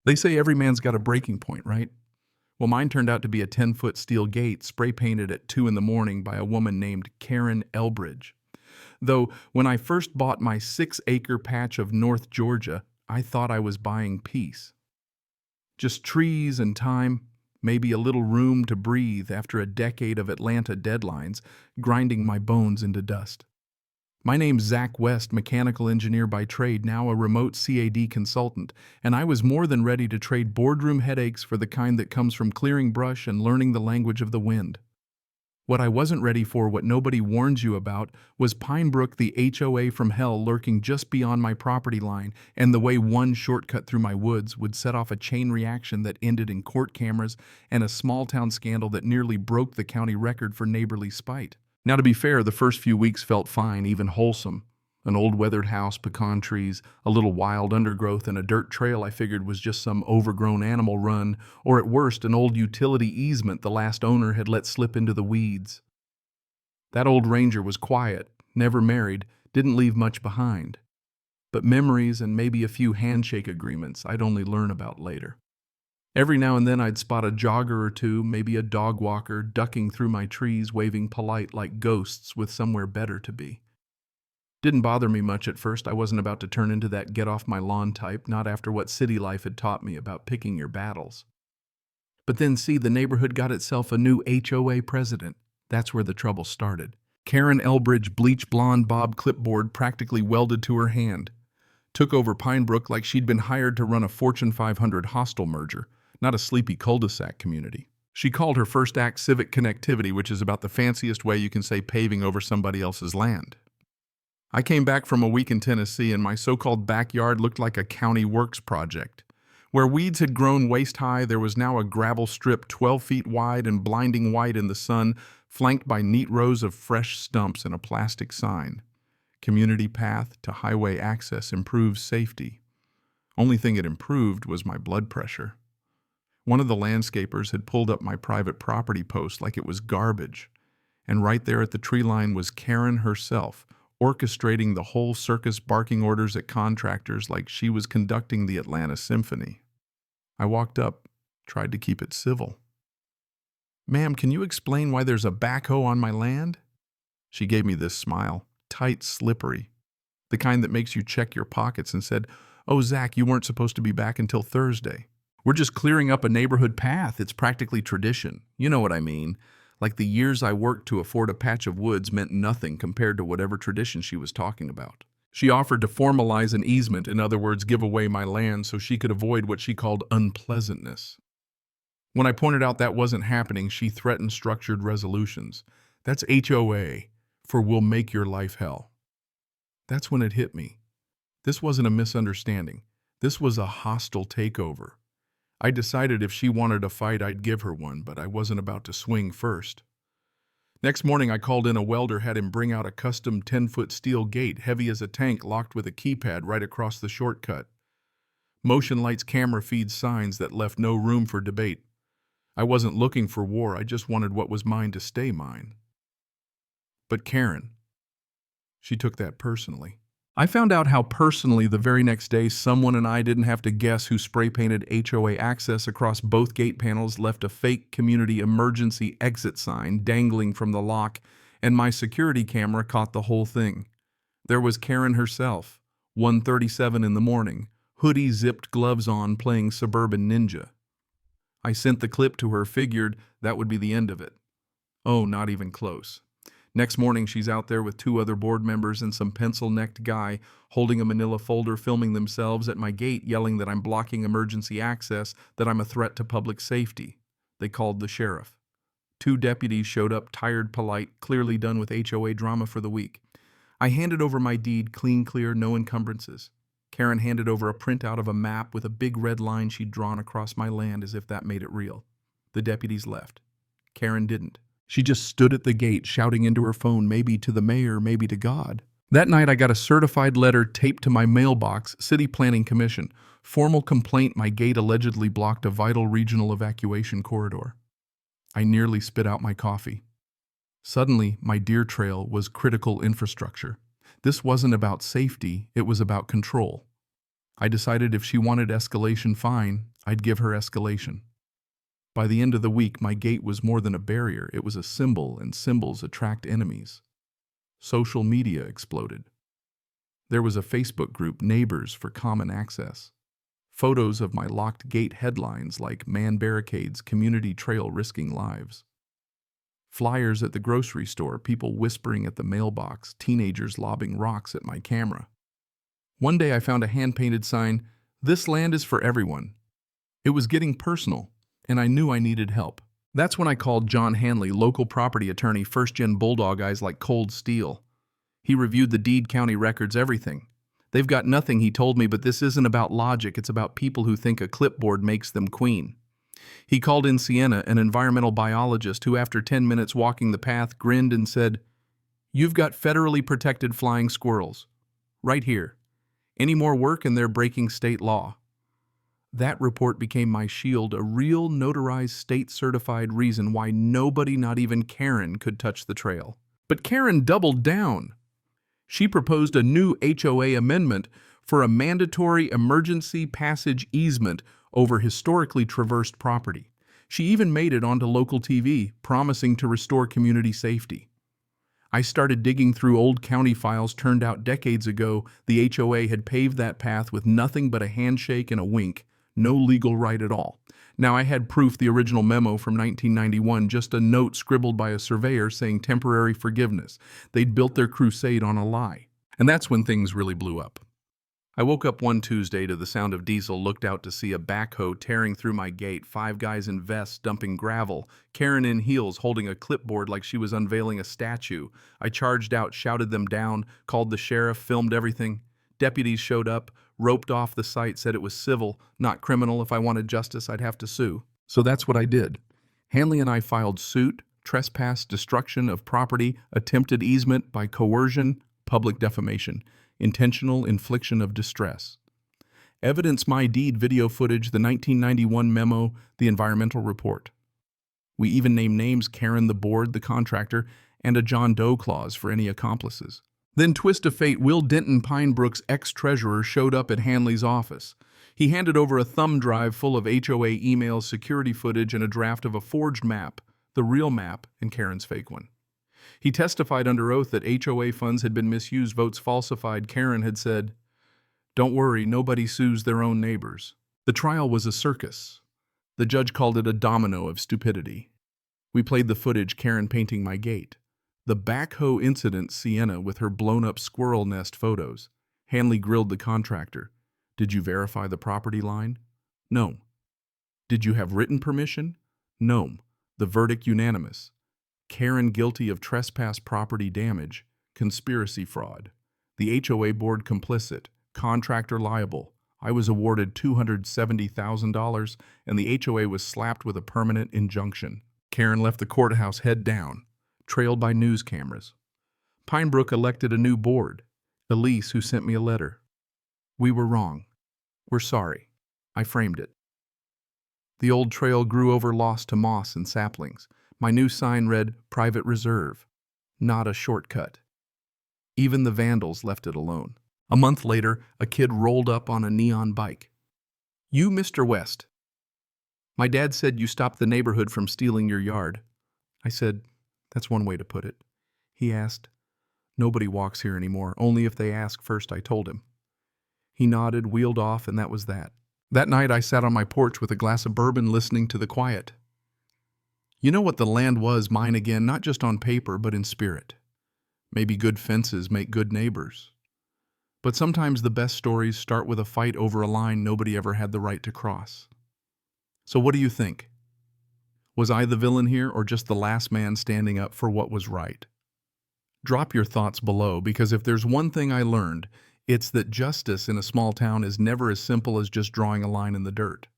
They say every man's got a breaking point, right? Well, mine turned out to be a 10-foot steel gate spray painted at 2 in the morning by a woman named Karen Elbridge. Though, when I first bought my 6-acre patch of North Georgia, I thought I was buying peace. Just trees and time, maybe a little room to breathe after a decade of Atlanta deadlines grinding my bones into dust. My name's Zach West, mechanical engineer by trade, now a remote CAD consultant, and I was more than ready to trade boardroom headaches for the kind that comes from clearing brush and learning the language of the wind. What I wasn't ready for, what nobody warns you about, was Pine Brook, the HOA from hell lurking just beyond my property line, and the way one shortcut through my woods would set off a chain reaction that ended in court cameras and a small-town scandal that nearly broke the county record for neighborly spite. Now, to be fair, the first few weeks felt fine, even wholesome. An old weathered house, pecan trees, a little wild undergrowth, and a dirt trail I figured was just some overgrown animal run, or at worst, an old utility easement the last owner had let slip into the weeds. That old ranger was quiet, never married, didn't leave much behind. But memories and maybe a few handshake agreements I'd only learn about later. Every now and then I'd spot a jogger or two, maybe a dog walker, ducking through my trees, waving polite like ghosts with somewhere better to be. Didn't bother me much at first. I wasn't about to turn into that get-off-my-lawn type, not after what city life had taught me about picking your battles. But then, see, the neighborhood got itself a new HOA president. That's where the trouble started. Karen Elbridge, bleach blonde bob clipboard practically welded to her hand. Took over Pine Brook like she'd been hired to run a Fortune 500 hostel merger, not a sleepy cul-de-sac community. She called her first act civic connectivity, which is about the fanciest way you can say paving over somebody else's land. I came back from a week in Tennessee, and my so-called backyard looked like a county works project. Where weeds had grown waist-high, there was now a gravel strip 12 feet wide and blinding white in the sun, flanked by neat rows of fresh stumps and a plastic sign. Community path to highway access improves safety. Only thing it improved was my blood pressure. One of the landscapers had pulled up my private property post like it was garbage, and right there at the tree line was Karen herself, orchestrating the whole circus, barking orders at contractors like she was conducting the Atlanta Symphony. I walked up, tried to keep it civil. "Ma'am, can you explain why there's a backhoe on my land?" She gave me this smile, tight, slippery, the kind that makes you check your pockets, and said, "Oh, Zach, you weren't supposed to be back until Thursday. We're just clearing up a neighborhood path. It's practically tradition. You know what I mean. Like the years I worked to afford a patch of woods meant nothing compared to whatever tradition she was talking about." She offered to formalize an easement, in other words, give away my land so she could avoid what she called unpleasantness. When I pointed out that wasn't happening, she threatened structured resolutions. That's HOA, for we'll make your life hell. That's when it hit me. This wasn't a misunderstanding. This was a hostile takeover. I decided if she wanted a fight, I'd give her one, but I wasn't about to swing first. Next morning, I called in a welder, had him bring out a custom 10-foot steel gate, heavy as a tank, locked with a keypad right across the shortcut. Motion lights, camera feeds, signs that left no room for debate. I wasn't looking for war, I just wanted what was mine to stay mine. But Karen, she took that personally. I found out how personally the very next day someone and I didn't have to guess who spray-painted HOA access across both gate panels, left a fake community emergency exit sign dangling from the lock, and my security camera caught the whole thing. There was Karen herself, 1:37 in the morning, hoodie, zipped gloves on, playing Suburban Ninja. I sent the clip to her, figured that would be the end of it. Oh, not even close. Next morning, she's out there with 2 other board members and some pencil-necked guy holding a manila folder, filming themselves at my gate, yelling that I'm blocking emergency access, that I'm a threat to public safety. They called the sheriff. 2 deputies showed up, tired, polite, clearly done with HOA drama for the week. I handed over my deed, clean, clear, no encumbrances. Karen handed over a printout of a map with a big red line she'd drawn across my land, as if that made it real. The deputies left. Karen didn't. She just stood at the gate, shouting into her phone, maybe to the mayor, maybe to God. That night, I got a certified letter taped to my mailbox, City Planning Commission. Formal complaint my gate allegedly blocked a vital regional evacuation corridor. I nearly spit out my coffee. Suddenly, my deer trail was critical infrastructure. This wasn't about safety, it was about control. I decided if she wanted escalation, fine, I'd give her escalation. By the end of the week, my gate was more than a barrier, it was a symbol, and symbols attract enemies. Social media exploded. There was a Facebook group, Neighbors for Common Access. Photos of my locked gate headlines like Man Barricades, Community Trail Risking Lives. Flyers at the grocery store, people whispering at the mailbox, teenagers lobbing rocks at my camera. One day I found a hand-painted sign, "This land is for everyone." It was getting personal, and I knew I needed help. That's when I called John Hanley, local property attorney, first-gen bulldog eyes like cold steel. He reviewed the deed, county records, everything. They've got nothing, he told me, but this isn't about logic, it's about people who think a clipboard makes them queen. He called in Sienna, an environmental biologist who, after 10 minutes walking the path, grinned and said, "You've got federally protected flying squirrels. Right here. Any more work and they're breaking state law." That report became my shield, a real notarized state-certified reason why nobody, not even Karen, could touch the trail. But Karen doubled down. She proposed a new HOA amendment for a mandatory emergency passage easement over historically traversed property. She even made it onto local TV, promising to restore community safety. I started digging through old county files. Turned out decades ago, the HOA had paved that path with nothing but a handshake and a wink, no legal right at all. Now I had proof, the original memo from 1991, just a note scribbled by a surveyor saying temporary forgiveness. They'd built their crusade on a lie. And that's when things really blew up. I woke up one Tuesday to the sound of diesel, looked out to see a backhoe tearing through my gate, 5 guys in vests dumping gravel, Karen in heels holding a clipboard like she was unveiling a statue. I charged out, shouted them down, called the sheriff, filmed everything. Deputies showed up, roped off the site, said it was civil, not criminal. If I wanted justice, I'd have to sue. So that's what I did. Hanley and I filed suit, trespass, destruction of property, attempted easement by coercion, public defamation, intentional infliction of distress. Evidence my deed, video footage, the 1991 memo, the environmental report. We even named names: Karen, the board, the contractor, and a John Doe clause for any accomplices. Then, twist of fate, Will Denton, Pinebrook's ex-treasurer, showed up at Hanley's office. He handed over a thumb drive full of HOA emails, security footage, and a draft of a forged map, the real map and Karen's fake one. He testified under oath that HOA funds had been misused, votes falsified. Karen had said, "Don't worry, nobody sues their own neighbors." The trial was a circus. The judge called it a domino of stupidity. We played the footage, Karen painting my gate. The backhoe incident, Sienna with her blown-up squirrel nest photos. Hanley grilled the contractor. "Did you verify the property line?" "No." "Did you have written permission?" "No." The verdict unanimous. Karen guilty of trespass, property damage, conspiracy, fraud. The HOA board complicit, contractor liable. I was awarded $270,000 and the HOA was slapped with a permanent injunction. Karen left the courthouse head down, trailed by news cameras. Pinebrook elected a new board, Elise, who sent me a letter. "We were wrong. We're sorry." I framed it. The old trail grew over, lost to moss and saplings. My new sign read, "Private Reserve," not a shortcut. Even the vandals left it alone. A month later, a kid rolled up on a neon bike. "You, Mr. West. My dad said you stopped the neighborhood from stealing your yard." I said, "That's one way to put it." He asked, "Nobody walks here anymore, only if they ask first," I told him. He nodded, wheeled off, and that was that. That night I sat on my porch with a glass of bourbon, listening to the quiet. You know what? The land was mine again, not just on paper, but in spirit. Maybe good fences make good neighbors. But sometimes the best stories start with a fight over a line nobody ever had the right to cross. So what do you think? Was I the villain here, or just the last man standing up for what was right? Drop your thoughts below, because if there's one thing I learned, it's that justice in a small town is never as simple as just drawing a line in the dirt.